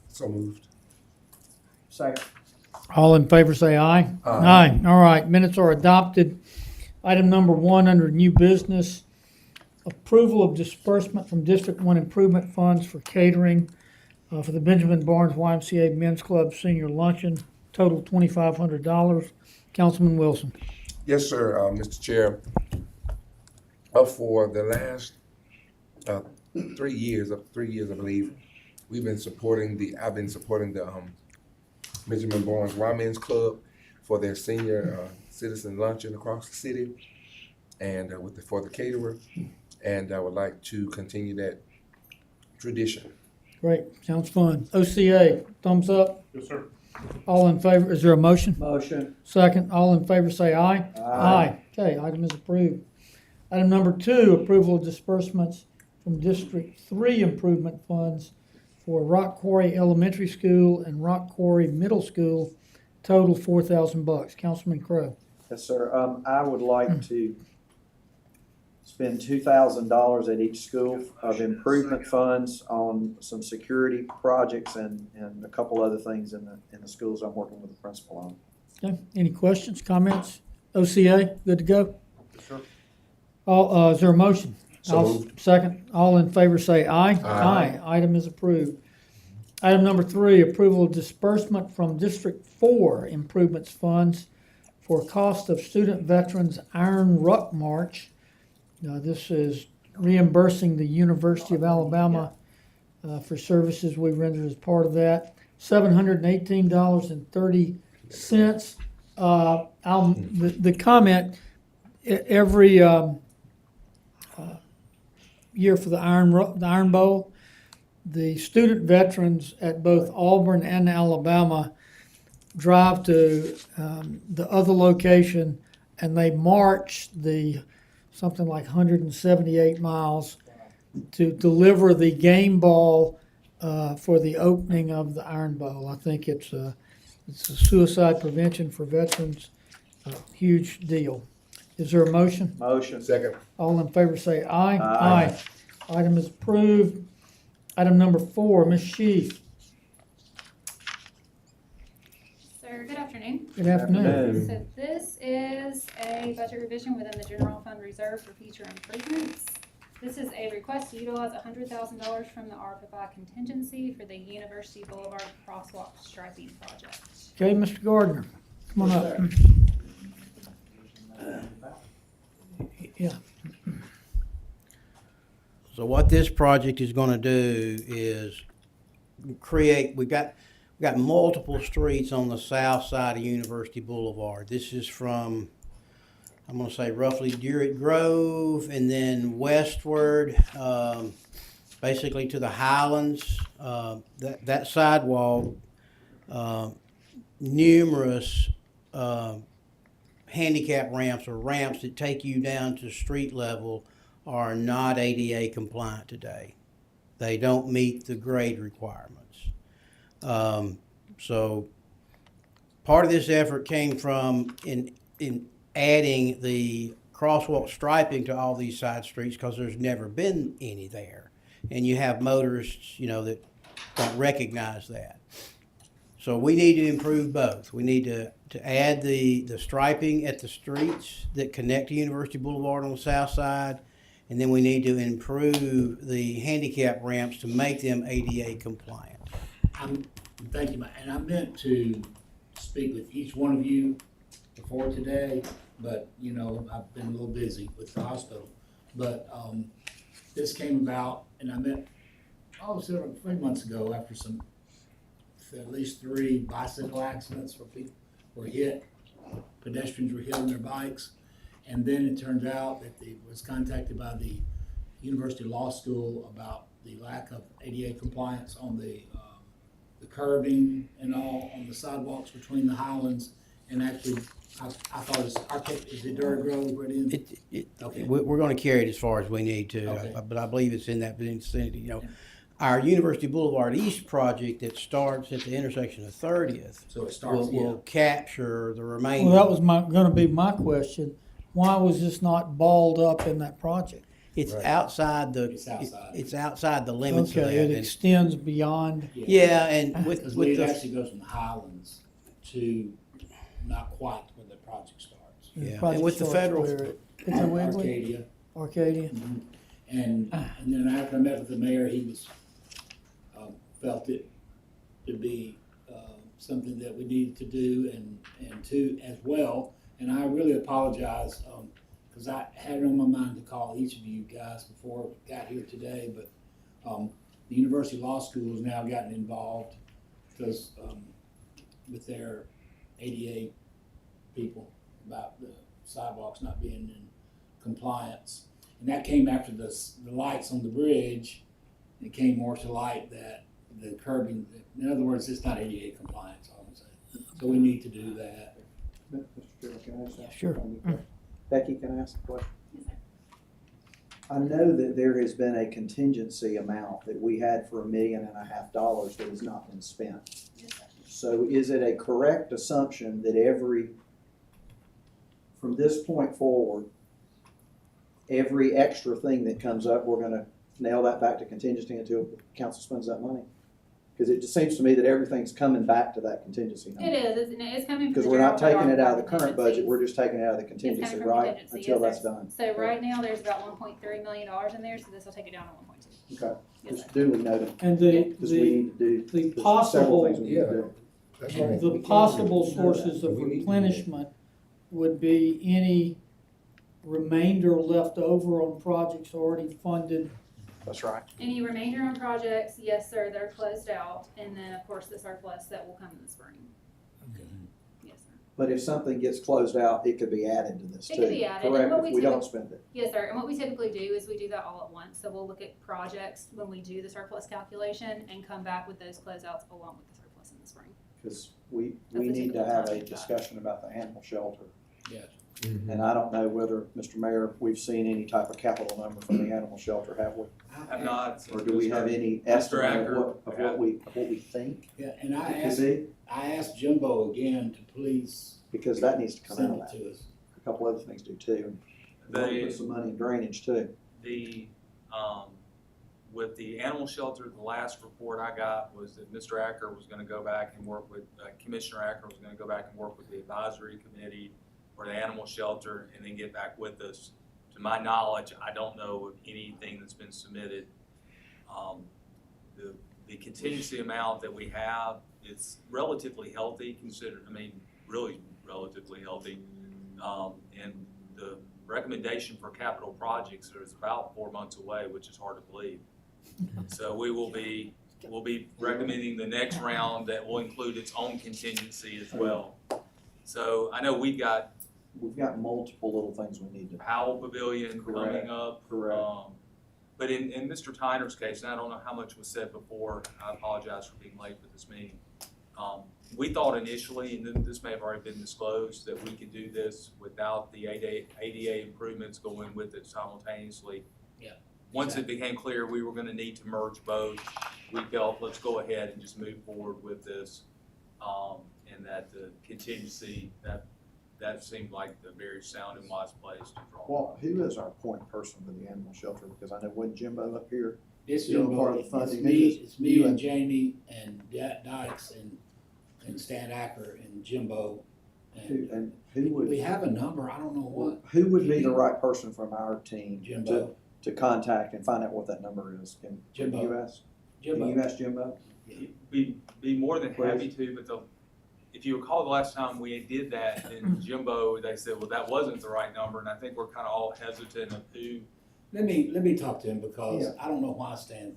So moved. Second. All in favor say aye. Aye. All right, minutes are adopted. Item number 1 under new business, approval of disbursement from District 1 improvement funds for catering for the Benjamin Barnes YMCA Men's Club Senior Luncheon, total $2,500. Councilman Wilson. Yes, sir, Mr. Chair. For the last 3 years, I believe, I've been supporting the Benjamin Barnes Men's Club for their senior citizen luncheon across the city, and for the caterer, and I would like to continue that tradition. Great, sounds fun. OCA, thumbs up. Yes, sir. All in favor, is there a motion? Motion. Second, all in favor say aye. Aye. Okay, item is approved. Item number 2, approval of disbursements from District 3 improvement funds for Rock Quarry Elementary School and Rock Quarry Middle School, total $4,000. Councilman Crowe. Yes, sir. I would like to spend $2,000 at each school of improvement funds on some security projects and a couple other things in the schools I'm working with the principal on. Okay, any questions, comments? OCA, good to go? Yes, sir. All, is there a motion? So I'll moved. Second, all in favor say aye. Aye. Item is approved. Item number 3, approval of disbursement from District 4 improvements funds for cost of student veterans Iron Ruck March. This is reimbursing the University of Alabama for services we rendered as part of that. $718.30. The comment, every year for the Iron Bowl, the student veterans at both Auburn and Alabama drive to the other location, and they march something like 178 miles to deliver the game ball for the opening of the Iron Bowl. I think it's a suicide prevention for veterans, a huge deal. Is there a motion? Motion. Second. All in favor say aye. Aye. Item is approved. Item number 4, Ms. Sheath. Sir, good afternoon. Good afternoon. So this is a budget revision within the general fund reserve for future improvements. This is a request to utilize $100,000 from the ARPA contingency for the University Boulevard crosswalk striping project. Okay, Mr. Gardner, come on up. Yeah. So what this project is gonna do is we've got multiple streets on the south side of University Boulevard. This is from, I'm gonna say roughly Dewitt Grove and then westward, basically to the Highlands. That sidewalk, numerous handicap ramps or ramps that take you down to street level are not ADA compliant today. They don't meet the grade requirements. So part of this effort came from in adding the crosswalk striping to all these side streets because there's never been any there. And you have motorists, that don't recognize that. So we need to improve both. We need to add the striping at the streets that connect to University Boulevard on the south side, and then we need to improve the handicap ramps to make them ADA compliant. Thank you, and I meant to speak with each one of you before today, but, I've been a little busy with the hospital. But this came about, and I met, several 3 months ago after at least 3 bicycle accidents where people were hit, pedestrians were hitting their bikes. And then it turned out that they was contacted by the University Law School about the lack of ADA compliance on the curbing and all on the sidewalks between the Highlands. And actually, I thought is it Dewitt Grove where it is? Okay. We're going to carry it as far as we need to, Okay. but I believe it's in that vicinity. Our University Boulevard East project that starts at the intersection of 30th So it starts, will capture the remaining. Well, that was going to be my question. Why was this not balled up in that project? It's Right. outside the, It's outside. it's outside the limits of that. Okay, it And- extends beyond, Yeah, and with, Because with it the, actually goes from Highlands to not quite when the project starts. the Yeah, project and with the starts federal- where it- Piggly Wiggly, Arcadia. Arcadia. And then after I met with the mayor, he was, felt it to be, something that we needed to do and to as well. And I really apologize, cause I had it on my mind to call each of you guys before I got here today, but, the University Law School has now gotten involved because, with their ADA people about the sidewalks not being in compliance. And that came after the lights on the bridge. It came more to light that the curbing, in other words, it's not ADA compliance, all I'm saying. So we need to do that. Mr. Chairman, can I ask that? Sure. Becky, can I ask a question? Yes, sir. I know that there has been a contingency amount that we had for $1.5 million that has not been spent. Yes, sir. So is it a correct assumption that from this point forward, every extra thing that comes up, we're gonna nail that back to contingency until the council spends that money? Because it just seems to me that everything's coming back to that contingency number. It is, it's coming from Because the we're not general fund taking it out of the ARPA current budget, we're just taking it out of the It's coming contingency, from right? contingency, Until yes, that's sir. done. So right now, there's about $1.3 million in there, so this will take it down to 1.2. Okay, Yes, just sir. duly noted, And because we the, need to do, the there's several possible, things we need to do. That's right. the We can't possible do that. sources of We need to do that. replenishment would be any remainder left over on projects already funded. That's right. Any remainder on projects, yes, sir, they're closed out, and then, of course, the surplus that will come in the spring. Yes, sir. But if something gets closed out, it could be added to this too. It could be added, and Correct, what if we we don't typically- spend it. Yes, sir, and what we typically do is we do that all at once, so we'll look at projects when we do the surplus calculation and come back with those closeouts along with the surplus in the spring. Because we That's a need to typical have a project. discussion about the animal shelter. Yes. Mhm. And I don't know whether, Mr. Mayor, we've seen any type of capital number from the animal shelter, have we? Have not. Or do we have any estimate Acker of what we think Yeah, and I it could asked, be? I asked Jimbo again to please Because that needs to come out send of it that. to us. A couple other things do too. We'll put some money in drainage too. With the animal shelter, the last report I got was that Mr. Acker was gonna go back and work with, Commissioner Acker was gonna go back and work with the advisory committee for the animal shelter and then get back with us. To my knowledge, I don't know of anything that's been submitted. The contingency amount that we have is relatively healthy considered, really relatively healthy. And the recommendation for capital projects is about 4 months away, which is hard to believe. So we'll be recommending the next round that will include its own contingency as well. So I know we've got We've got multiple little things we need to. Powell Pavilion Correct. coming up. Correct. But in Mr. Tyner's case, and I don't know how much was said before, I apologize for being late for this meeting. We thought initially, and this may have already been disclosed, that we could do this without the ADA improvements going with it simultaneously. Yeah. Once it became clear we were gonna need to merge both, we felt, let's go ahead and just move forward with this. And that the contingency, that seemed like the very sound and wise place to draw. Well, who is our point person for the animal shelter? Because I know when Jimbo up here, It's You're Jimbo, part of the it's funding. me, it's me You and and- Jamie and Dykes and Stan Acker and Jimbo. And who we would, have a number, I don't know what, who would be the right person from our team Jimbo, to contact and find out what that number is? Can Jimbo. you ask? Can Jimbo. you ask Jimbo? Be more than happy to, but if you recall the last time we did that in Jimbo, they said, well, that wasn't the right number, and I think we're kind of all hesitant of who. Let me talk to him because I don't know why Stan,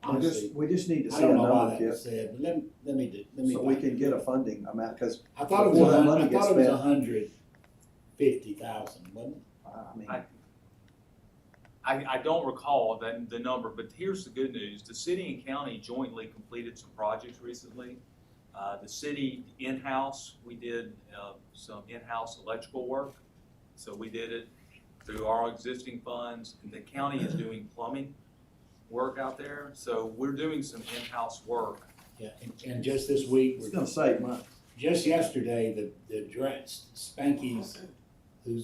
honestly, We just need to I see a don't know why number, that Kip, was said, but let me. so we can get a funding amount, because, I thought it was before that money I gets thought it was spent. 150,000, wasn't it? I mean, I don't recall the number, but here's the good news. The city and county jointly completed some projects recently. The city in-house, we did some in-house electrical work. So we did it through our existing funds. And the county is doing plumbing work out there. So we're doing some in-house work. Yeah, and just this week, it's gonna save money. just yesterday, the Spanky's, who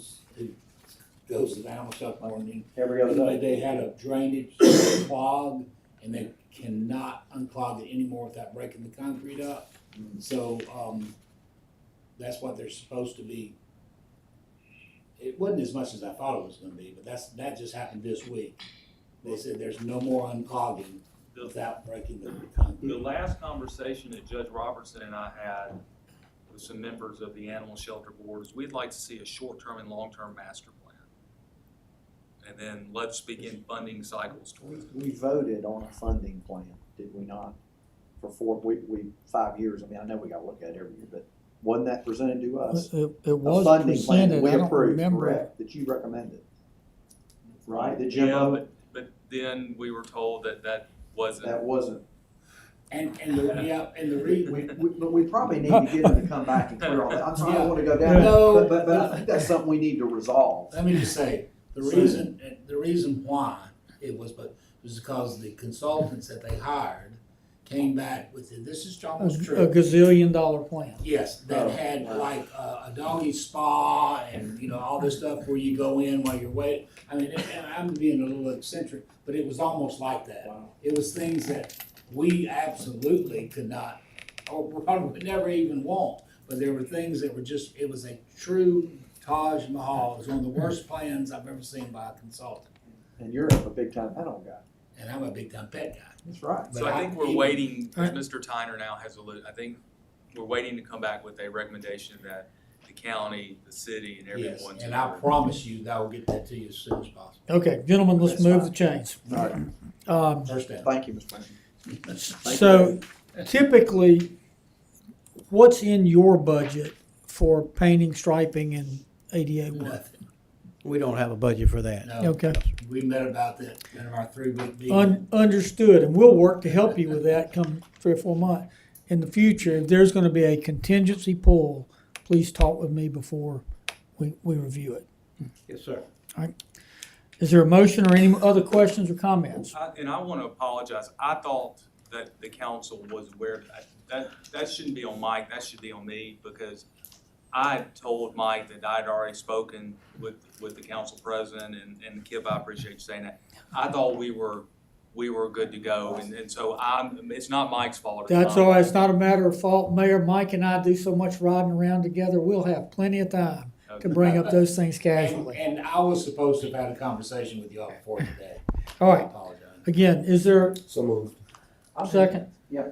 goes to the animal shelter morning. Every other Anyway, day. they had a drainage clog, and they cannot unclog it anymore without breaking the concrete up. So, that's what they're supposed to be. It wasn't as much as I thought it was gonna be, but that just happened this week. They said there's no more unclogging without breaking the The concrete. last conversation that Judge Robertson and I had with some members of the Animal Shelter Board is we'd like to see a short-term and long-term master plan. And then let's begin funding cycles towards it. We voted on a funding plan, did we not? For 5 years. I mean, I know we gotta look at it every year, but wasn't that presented to us? It A was funding plan that presented, we I don't approved, remember. correct, that you recommended. Right, that Jim, Yeah, but then we were told that that wasn't, wasn't, And but we probably need to get him to come back and clear all that. I'm sorry, I don't wanna go down No. that, but I think that's something we need to resolve. let me just say, the reason why it was because the consultants that they hired came back with, and this is almost A true. gazillion-dollar plan. Yes, that Oh, had wow. like a doggy spa and, all this stuff where you go in while you're waiting. I mean, and I'm being a little eccentric, but it was almost like that. Wow. It was things that we absolutely could not, or probably would never even want. But there were things that were just, it was a true Taj Mahal. It was one of the worst plans I've ever seen by a consultant. And you're a big-time animal guy. And I'm a big time pet guy. That's right. so But I think we're even- waiting, as Alright. Mr. Tyner now has I think we're waiting to come back with a recommendation that the county, the city, and Yes, everyone's. and I promise you that I will get that to you as soon as possible. Okay, gentlemen, let's That's move fine. the chains. All right, First down. thank you, Mr. President. So typically, what's in your budget for painting, striping, and ADA work? Nothing. We don't have a budget for that. No. Okay, We met about that in our 3-week meeting. understood, and we'll work to help you with that come 3 or 4 months. In the future, if there's gonna be a contingency pool, please talk with me before we review it. Yes, sir. Is there a motion or any other questions or comments? And I want to apologize. I thought that the council was aware of that shouldn't be on Mike, that should be on me, because I told Mike that I'd already spoken with the council president, and Kip, I appreciate you saying that. I thought we were good to go, and so it's not Mike's fault. That's all right, it's not a matter of fault, Mayor. Mike and I do so much riding around together, we'll have plenty of time to bring up those things casually. And I was supposed to have had a conversation with y'all before today. All I right, apologize. again, is there So moved. a second? Yeah.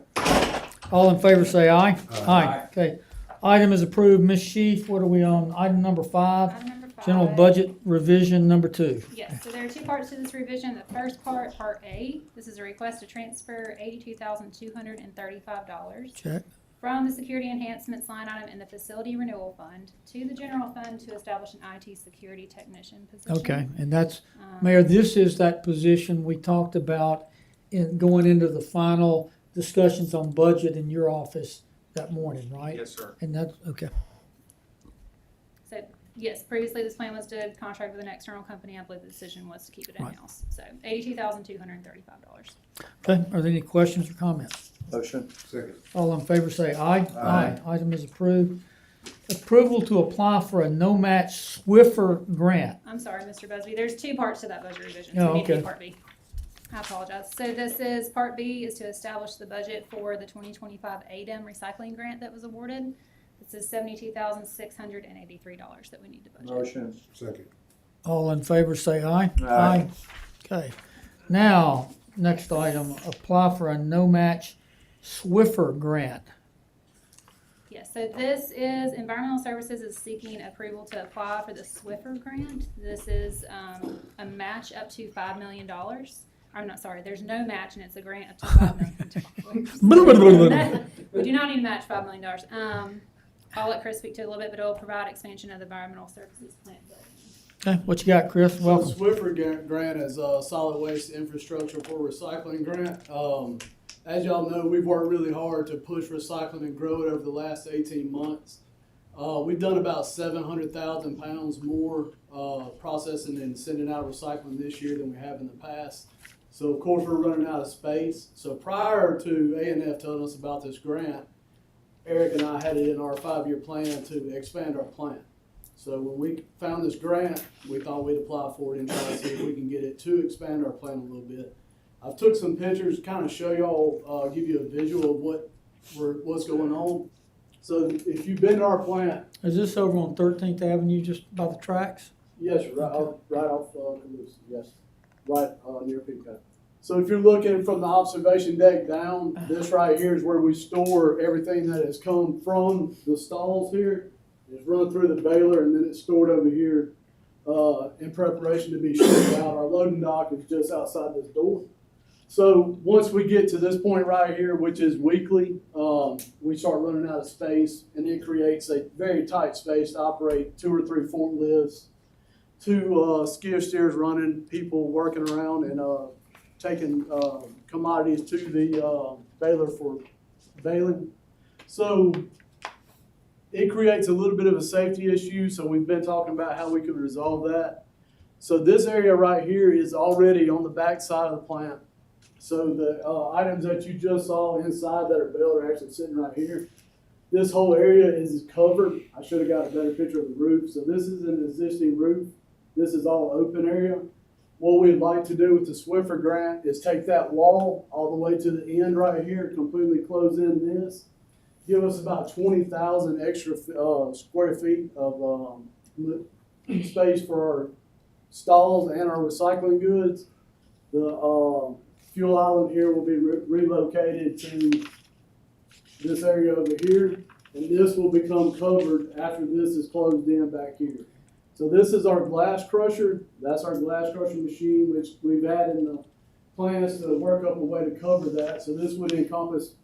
All in favor say aye. Aye. Okay. Item is approved. Ms. Sheaf, what are we on? Item number 5, Item number 5. general budget revision number 2. Yes, so there are 2 parts to this revision. The first part, Part A, this is a request to transfer $82,235 Check. from the security enhancements line item in the facility renewal fund to the general fund to establish an IT security technician position. Okay, and that's, Um, Mayor, this is that position we talked about in going into the final discussions on budget in your office that morning, right? Yes, sir. And that's, okay. So, yes, previously this plan was to contract with an external company. I believe the decision was to keep it Right. in-house. So $82,235. Okay, are there any questions or comments? Motion. Second. All in favor say aye. Aye. Item is approved. Approval to apply for a no-match Swiffer grant. I'm sorry, Mr. Busby, there's 2 parts to that budget revision, Oh, so we need to okay. be Part B. I apologize. So this is, Part B is to establish the budget for the 2025 ADEM recycling grant that was awarded. This is $72,683 that we need to budget. Motion. Second. All in favor say aye. Aye. Okay. Now, next item, apply for a no-match Swiffer grant. Yes, so this is, Environmental Services is seeking approval to apply for the Swiffer grant. This is a match up to $5 million. I'm not sorry, there's no match and it's a grant up to $5 million. We do not need to match $5 million. I'll let Chris speak to it a little bit, but it will provide expansion of the Environmental Services plant building. Okay, what you got, Chris? So Welcome. Swiffer grant is a solid waste infrastructure for recycling grant. As y'all know, we've worked really hard to push recycling and grow it over the last 18 months. We've done about 700,000 pounds more processing and sending out recycling this year than we have in the past. So of course we're running out of space. So prior to A&F telling us about this grant, Eric and I had it in our 5-year plan to expand our plant. So when we found this grant, we thought we'd apply for it and try to see if we can get it to expand our plan a little bit. I took some pictures, kind of show y'all, give you a visual of what's going on. So if you've been to our plant, Is this over on 13th Avenue, just by the tracks? yes, right off Tuscaloosa, yes, right near Pico. So if you're looking from the observation deck down, this right here is where we store everything that has come from the stalls here. It's run through the baler and then it's stored over here in preparation to be shipped out. Our loading dock is just outside this door. So once we get to this point right here, which is weekly, we start running out of space, and it creates a very tight space to operate 2 or 3 forklifts, 2 skid steers running, people working around and taking commodities to the baler for baling. So it creates a little bit of a safety issue, so we've been talking about how we could resolve that. So this area right here is already on the back side of the plant. So the items that you just saw inside that are baled are actually sitting right here. This whole area is covered. I should have got a better picture of the roof. So this is an existing roof. This is all open area. What we'd like to do with the Swiffer grant is take that wall all the way to the end right here, completely close in this, give us about 20,000 extra square feet of space for our stalls and our recycling goods. The fuel island here will be relocated to this area over here, and this will become covered after this is closed in back here. So this is our glass crusher. That's our glass crushing machine, which we've had in the plans to work up a way to cover that. So this would encompass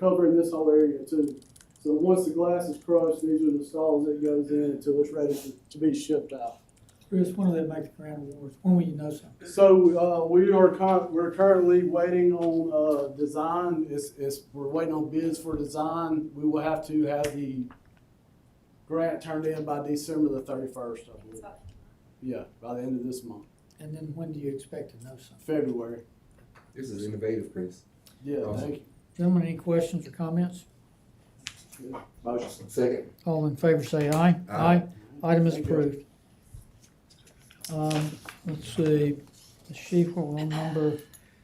covering this whole area too. So once the glass is crushed, these are the stalls it goes in until it's ready to be shipped out. Chris, when do they make the grant awards? When will you know something? So we're currently waiting on design. We're waiting on bids for design. We will have to have the grant turned in by December the 31st, I believe. Yeah, by the end of this month, And then when do you expect to know something? February. This is innovative, Chris. Yeah, Awesome. thank you. Gentlemen, any questions or comments? Motion. Second. All in favor say aye. Aye. Item is Thank you. approved. Let's see, the chief, we're on number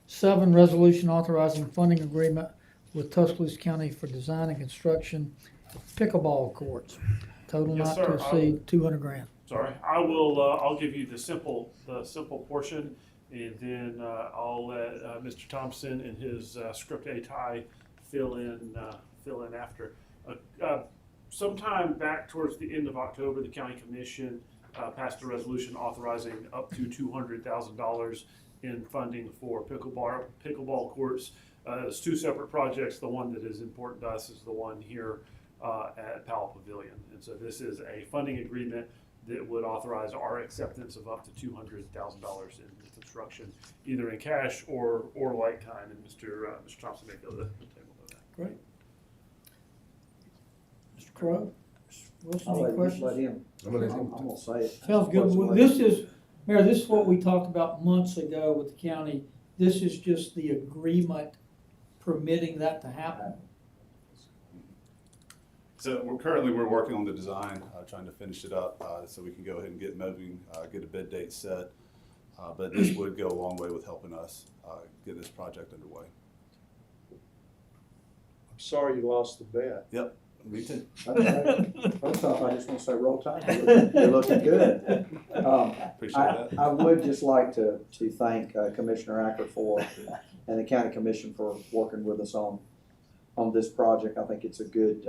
7, resolution authorizing funding agreement with Tuscaloosa County for design and construction of pickleball courts. Total Yes, not sir. to exceed 200 grand. Sorry, I will, I'll give you the simple portion, and then, I'll let, Mr. Thompson and his, script A-tie fill in after. Sometime back towards the end of October, the county commission, passed a resolution authorizing up to $200,000 in funding for pickleball courts. It's 2 separate projects. The one that is important to us is the one here, at Powell Pavilion. And so this is a funding agreement that would authorize our acceptance of up to $200,000 in construction, either in cash or like kind. And Mr. Thompson may go to the table with that. Great. Mr. Crowe, Mr. Wilson, I'll any let questions? him. I'm gonna let I'm him. gonna say it. Sounds good. What's the Well, way- this is, Mayor, this is what we talked about months ago with the county. This is just the agreement permitting that to happen. So we're working on the design, trying to finish it up, so we can go ahead and get moving, get a bid date set. But this would go a long way with helping us, get this project underway. I'm sorry you lost the bet. Yep, me too. First off, I just want to say roll tide. You're looking good. Appreciate that. I would just like to thank Commissioner Acker and the county commission for working with us on this project. I think it's a good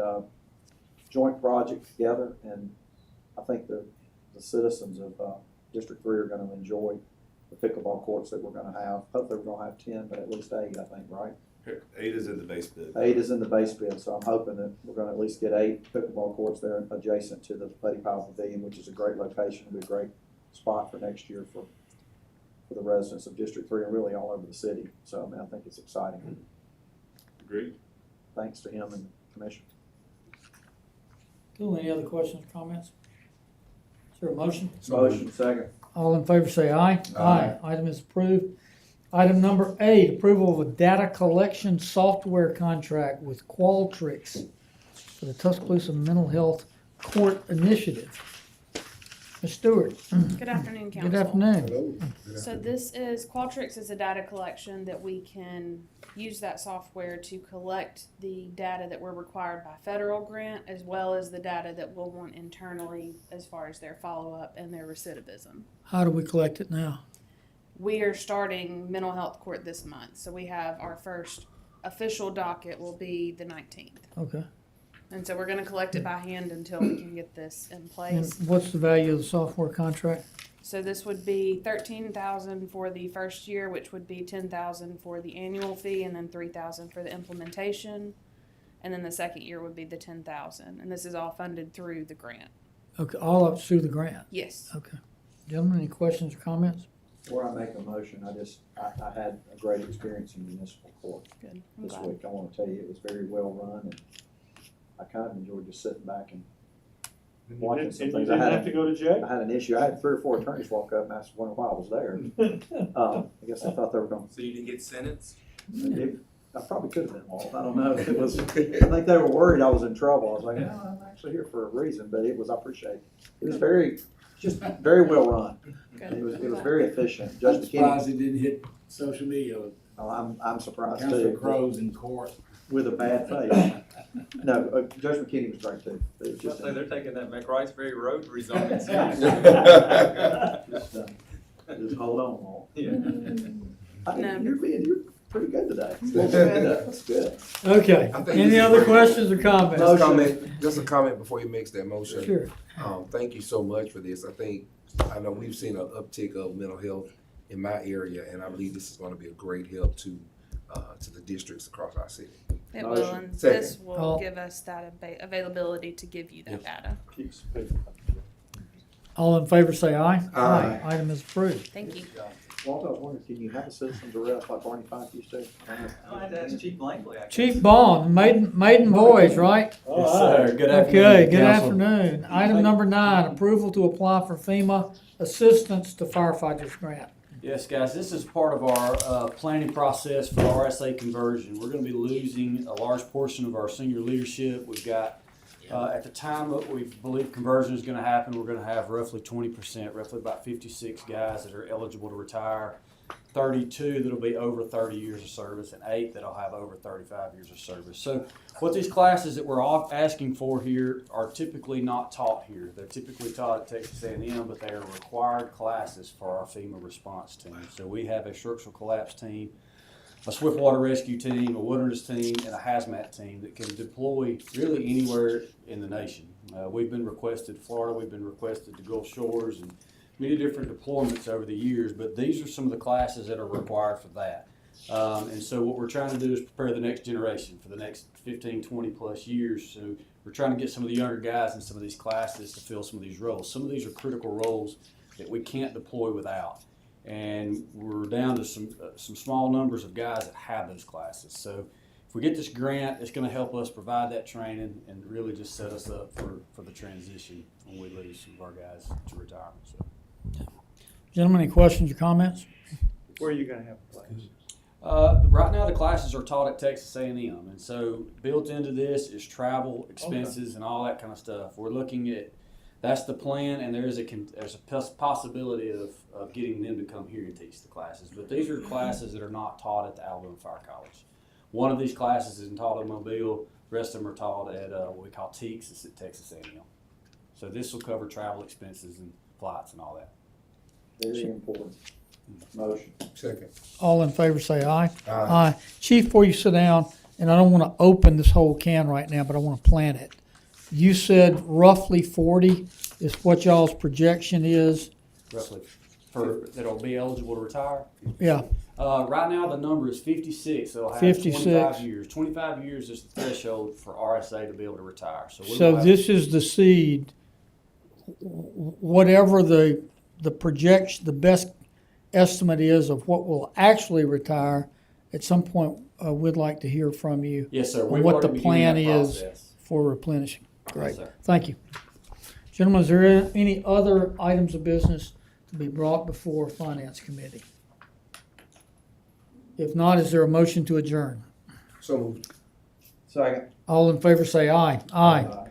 joint project together, and I think the citizens of District 3 are going to enjoy the pickleball courts that we're going to have. Hopefully we're going to have 10, but at least 8, I think, right? 8 is in the base bid. 8 is in the base bid, so I'm hoping that we're going to at least get 8 pickleball courts there adjacent to the Buddy Powell Pavilion, which is a great location. It'll be a great spot for next year for the residents of District 3 and really all over the city. So, I mean, I think it's exciting. Agreed. Thanks to him and the commission. Cool. Any other questions or comments? Is there a motion? Motion, second. All in favor say aye. Aye. Item is approved. Item number 8, approval of a data collection software contract with Qualtrics for the Tuscaloosa Mental Health Court Initiative. Ms. Stewart, Good afternoon, council. good afternoon. Hello. So this is, Qualtrics is a data collection that we can use that software to collect the data that we're required by federal grant, as well as the data that we'll want internally as far as their follow-up and their recidivism. How do we collect it now? We are starting mental health court this month, so we have our first official docket will be the 19th. Okay. And so we're gonna collect it by hand until we can get this in And place. what's the value of the software contract? So this would be $13,000 for the first year, which would be $10,000 for the annual fee, and then $3,000 for the implementation. And then the second year would be the $10,000, and this is all funded through the grant. Okay, all up through the grant. Yes. Okay. Gentlemen, any questions or comments? Before I make a motion, I had a great experience in municipal court Good. I'm this glad. week. I want to tell you, it was very well run, and I kind of enjoyed just sitting back and And watching you some didn't things. I have to go to I jail? had an issue. I had 3 or 4 attorneys walk up and ask why I was there. I guess I thought they were going So you didn't get sentenced? to. I probably could have been involved. I don't know. It was. I think they were worried I was in trouble. I was like, no, I'm actually here for a reason. But it was. I appreciate it. It was just very well run. Good. It was very efficient. Judge I'm surprised McKinney. it didn't hit social media. I'm surprised Councilor too. Crow's in court. With a bad face. No, Judge McKinney was great too. It was Just just. say they're taking that McRiceberry Road rezoning seriously. Just hold on, Walt. Yeah. You're pretty good today. That's good. Okay. I think Any this is other great. questions or comments? Just a comment before he makes that motion. Sure. Thank you so much for this. I know we've seen an uptick of mental health in my area, and I believe this is gonna be a great help to the districts across our city. It will, and Second. this will All- give us that availability to give you that data. Keep speaking. All in favor say aye. Aye. Item is approved. Thank you. Walt, I was wondering, can you have a citizen's arrest like Barney Fife used to? I had to ask Chief Langley. Chief Bond, maiden voice, right? All right. Good Okay, good afternoon. Item number 9, approval to apply for FEMA assistance to firefighters grant. Yes, guys, this is part of our planning process for RSA conversion. We're going to be losing a large portion of our senior leadership. We've got, at the time that we believe conversion is going to happen, we're going to have roughly 20%, roughly about 56 guys that are eligible to retire, 32 that'll be over 30 years of service, and 8 that'll have over 35 years of service. So what these classes that we're all asking for here are typically not taught here. They're typically taught at Texas A&M, but they are required classes for our FEMA response team. So we have a structural collapse team, a swift water rescue team, a wilderness team, and a hazmat team that can deploy really anywhere in the nation. We've been requested to Florida, we've been requested to Gulf Shores, and many different deployments over the years, but these are some of the classes that are required for that. And so what we're trying to do is prepare the next generation for the next 15, 20 plus years. So we're trying to get some of the younger guys in some of these classes to fill some of these roles. Some of these are critical roles that we can't deploy without. And we're down to some small numbers of guys that have those classes. So if we get this grant, it's going to help us provide that training and really just set us up for the transition when we lose some of our guys to retirement. So. Gentlemen, any questions or comments? Where are you gonna have a class? Right now, the classes are taught at Texas A&M, and so built into this is travel expenses and all that kind of stuff. We're looking at that's the plan, and there's a possibility of getting them to come here and teach the classes. But these are classes that are not taught at the Alabama Fire College. One of these classes is taught in Mobile. The rest of them are taught at what we call TEACS. It's at Texas A&M. So this will cover travel expenses and flights and all that. Very important. Motion. Second. All in favor say aye. Aye. Chief, before you sit down, and I don't want to open this whole can right now, but I want to plant it. You said roughly 40 is what y'all's projection is. Roughly that'll be eligible to retire. Yeah, Right now, the number is 56. So it'll have 56. 25 years. 25 years is the threshold for RSA to be able to retire. So, so this is the seed. Whatever the projection, the best estimate is of what will actually retire, at some point, we'd like to hear from you yes, sir. on We've what the already plan begun that is process. for replenishing. Great, Yes, sir. thank you. Gentlemen, is there any other items of business to be brought before Finance Committee? If not, is there a motion to adjourn? So moved. Second. All in favor say aye. Aye. Aye.